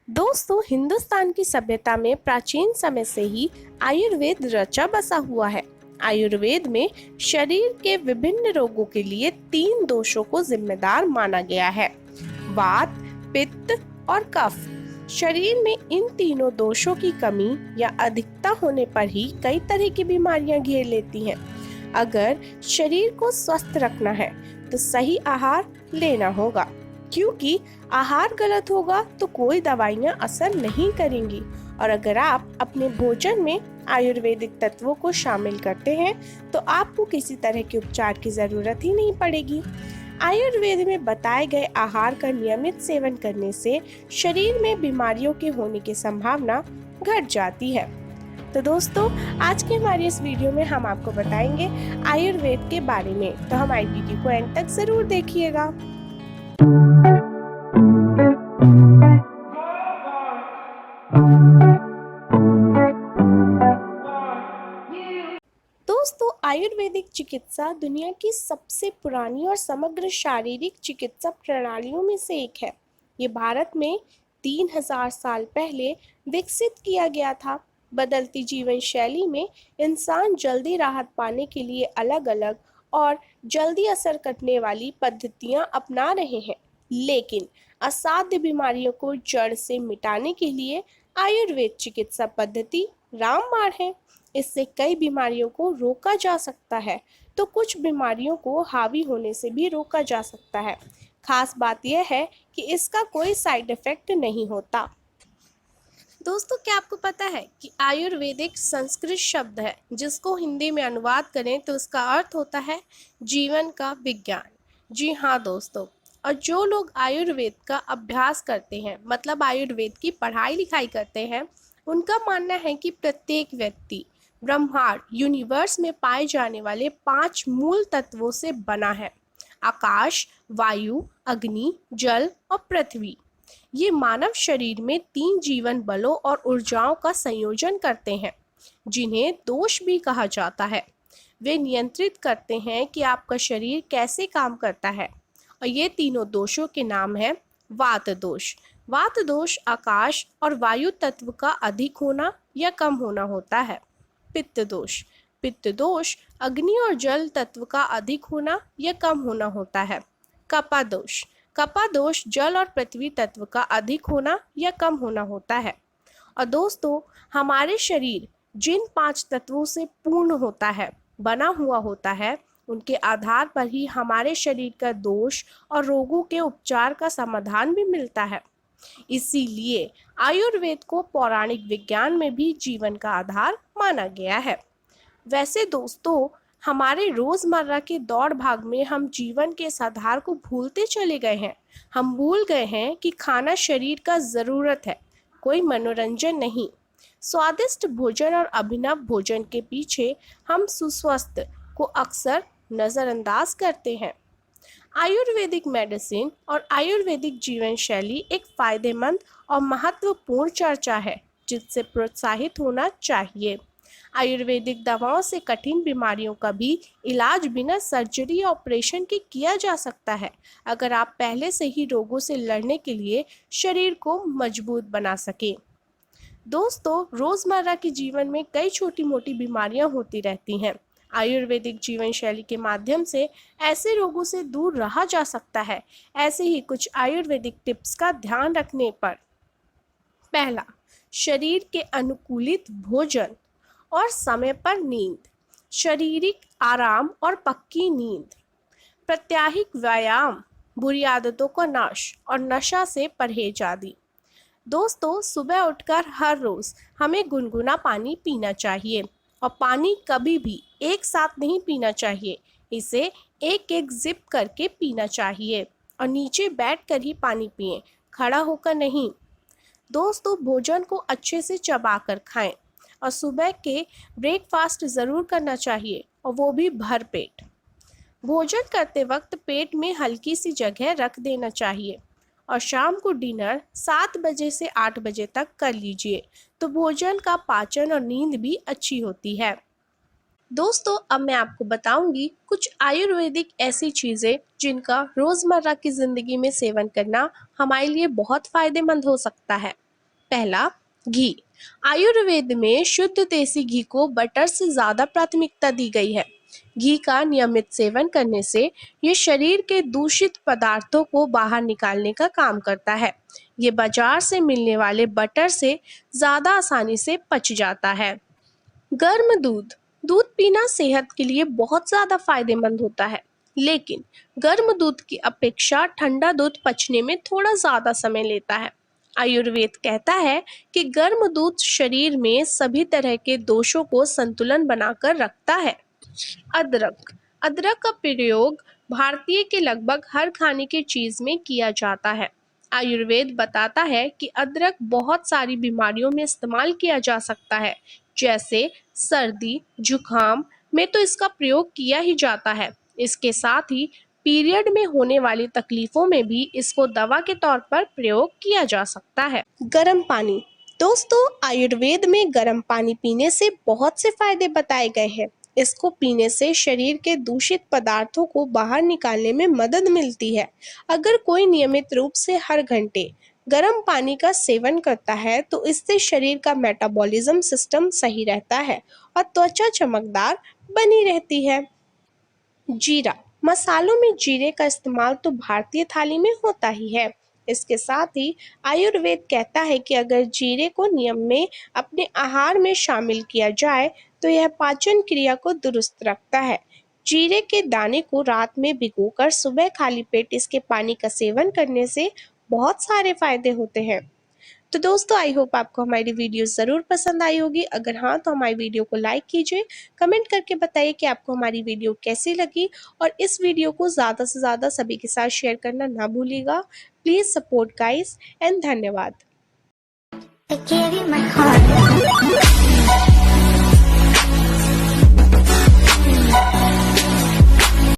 दोस्तों, हिंदुस्तान की सभ्यता में प्राचीन समय से ही आयुर्वेद रचा बसा हुआ है। आयुर्वेद में शरीर के विभिन्न रोगों के लिए 3 दोषों को जिम्मेदार माना गया है: वात, पित्त और कफ। शरीर में इन तीनों दोषों की कमी या अधिकता होने पर ही कई तरह की बीमारियां घेर लेती हैं। अगर शरीर को स्वस्थ रखना है तो सही आहार लेना होगा, क्योंकि आहार गलत होगा तो कोई दवाइयाँ असर नहीं करेंगी। और अगर आप अपने भोजन में आयुर्वेदिक तत्वों को शामिल करते हैं तो आपको किसी तरह के उपचार की जरूरत ही नहीं पड़ेगी। आयुर्वेद में बताए गए आहार का नियमित सेवन करने से शरीर में बीमारियों के होने की संभावना घट जाती है। तो दोस्तों, आज के हमारी इस वीडियो में हम आपको बताएंगे आयुर्वेद के बारे में, तो हमारी वीडियो को एंड तक जरूर देखिएगा। दोस्तों, आयुर्वेदिक चिकित्सा दुनिया की सबसे पुरानी और समग्र शारीरिक चिकित्सा प्रणालियों में से एक है। ये भारत में 3000 साल पहले विकसित किया गया था। बदलती जीवन शैली में इंसान जल्दी राहत पाने के लिए अलग अलग और जल्दी असर करने वाली पद्धतियां अपना रहे हैं, लेकिन असाध्य बीमारियों को जड़ से मिटाने के लिए आयुर्वेद चिकित्सा पद्धति रामबाण है। इससे कई बीमारियों को रोका जा सकता है, तो कुछ बीमारियों को हावी होने से भी रोका जा सकता है। खास बात यह है कि इसका कोई साइड इफेक्ट नहीं होता। दोस्तों, क्या आपको पता है कि आयुर्वेद एक संस्कृत शब्द है जिसको हिंदी में अनुवाद करें तो इसका अर्थ होता है जीवन का विज्ञान। जी हाँ दोस्तों, और जो लोग आयुर्वेद का अभ्यास करते हैं, मतलब आयुर्वेद की पढ़ाई लिखाई करते हैं, उनका मानना है कि प्रत्येक व्यक्ति ब्रह्मांड यूनिवर्स में पाए जाने वाले 5 मूल तत्वों से बना है: आकाश, वायु, अग्नि, जल और पृथ्वी। ये मानव शरीर में 3 जीवन बलों और ऊर्जाओं का संयोजन करते हैं, जिन्हें दोष भी कहा जाता है। वे नियंत्रित करते हैं कि आपका शरीर कैसे काम करता है, और ये तीनों दोषों के नाम है वात दोष। वात दोष आकाश और वायु तत्व का अधिक होना या कम होना होता है। पित्त दोष, पित्त दोष अग्नि और जल तत्व का अधिक होना या कम होना होता है। कपा दोष, कपा दोष जल और पृथ्वी तत्व का अधिक होना या कम होना होता है। और दोस्तों, हमारे शरीर जिन 5 तत्वों से पूर्ण होता है, बना हुआ होता है, उनके आधार पर ही हमारे शरीर का दोष और रोगों के उपचार का समाधान भी मिलता है। इसीलिए आयुर्वेद को पौराणिक विज्ञान में भी जीवन का आधार माना गया है। वैसे दोस्तों, हमारे रोजमर्रा के दौड़ भाग में हम जीवन के इस आधार को भूलते चले गए हैं। हम भूल गए हैं कि खाना शरीर का जरूरत है, कोई मनोरंजन नहीं। स्वादिष्ट भोजन और अभिनव भोजन के पीछे हम सुस्वस्थ को अक्सर नजरअंदाज करते हैं। आयुर्वेदिक मेडिसिन और आयुर्वेदिक जीवन शैली एक फायदेमंद और महत्वपूर्ण चर्चा है जिससे प्रोत्साहित होना चाहिए। आयुर्वेदिक दवाओं से कठिन बीमारियों का भी इलाज बिना सर्जरी या ऑपरेशन के किया जा सकता है, अगर आप पहले से ही रोगों से लड़ने के लिए शरीर को मजबूत बना सकें। दोस्तों, रोजमर्रा के जीवन में कई छोटी मोटी बीमारियां होती रहती हैं। आयुर्वेदिक जीवन शैली के माध्यम से ऐसे रोगों से दूर रहा जा सकता है। ऐसे ही कुछ आयुर्वेदिक टिप्स का ध्यान रखने पर: पहला, शरीर के अनुकूलित भोजन और समय पर नींद, शारीरिक आराम और पक्की नींद, प्रात्यहिक व्यायाम, बुरी आदतों का नाश और नशा से परहेज आदि। दोस्तों, सुबह उठकर हर रोज हमें गुनगुना पानी पीना चाहिए, और पानी कभी भी एक साथ नहीं पीना चाहिए। इसे एक एक जिप करके पीना चाहिए, और नीचे बैठकर ही पानी पिएं, खड़ा होकर नहीं। दोस्तों, भोजन को अच्छे से चबाकर खाएं, और सुबह के ब्रेकफास्ट ज़रूर करना चाहिए, और वो भी भर पेट। भोजन करते वक्त पेट में हल्की सी जगह रख देना चाहिए, और शाम को डिनर 7 बजे से 8 बजे तक कर लीजिए, तो भोजन का पाचन और नींद भी अच्छी होती है। दोस्तों, अब मैं आपको बताऊंगी कुछ आयुर्वेदिक ऐसी चीज़ें जिनका रोज़मर्रा की ज़िंदगी में सेवन करना हमारे लिए बहुत फ़ायदेमंद हो सकता है। पहला, घी। आयुर्वेद में शुद्ध देसी घी को बटर से ज्यादा प्राथमिकता दी गई है। घी का नियमित सेवन करने से ये शरीर के दूषित पदार्थों को बाहर निकालने का काम करता है। ये बाजार से मिलने वाले बटर से ज्यादा आसानी से पच जाता है। गर्म दूध। दूध पीना सेहत के लिए बहुत ज्यादा फायदेमंद होता है, लेकिन गर्म दूध की अपेक्षा ठंडा दूध पचने में थोड़ा ज्यादा समय लेता है। आयुर्वेद कहता है कि गर्म दूध शरीर में सभी तरह के दोषों को संतुलन बनाकर रखता है। अदरक। अदरक का प्रयोग भारतीय के लगभग हर खाने की चीज में किया जाता है। आयुर्वेद बताता है कि अदरक बहुत सारी बीमारियों में इस्तेमाल किया जा सकता है, जैसे सर्दी, जुकाम में तो इसका प्रयोग किया ही जाता है। इसके साथ ही पीरियड में होने वाली तकलीफों में भी इसको दवा के तौर पर प्रयोग किया जा सकता है। गर्म पानी। दोस्तों, आयुर्वेद में गर्म पानी पीने से बहुत से फायदे बताए गए हैं। इसको पीने से शरीर के दूषित पदार्थों को बाहर निकालने में मदद मिलती है। अगर कोई नियमित रूप से हर घंटे गर्म पानी का सेवन करता है तो इससे शरीर का मेटाबॉलिज्म सिस्टम सही रहता है और त्वचा चमकदार बनी रहती है। जीरा। मसालों में जीरे का इस्तेमाल तो भारतीय थाली में होता ही है। इसके साथ ही आयुर्वेद कहता है कि अगर जीरे को नियम में अपने आहार में शामिल किया जाए तो यह पाचन क्रिया को दुरुस्त रखता है। जीरे के दाने को रात में भिगोकर सुबह खाली पेट इसके पानी का सेवन करने से बहुत सारे फायदे होते हैं। तो दोस्तों, आई होप आपको हमारी वीडियो ज़रूर पसंद आई होगी। अगर हाँ तो हमारी वीडियो को लाइक कीजिए, कमेंट करके बताइए कि आपको हमारी वीडियो कैसी लगी और इस वीडियो को ज़्यादा से ज़्यादा सभी के साथ शेयर करना ना भूलिएगा। प्लीज़ सपोर्ट गाइस एंड धन्यवाद।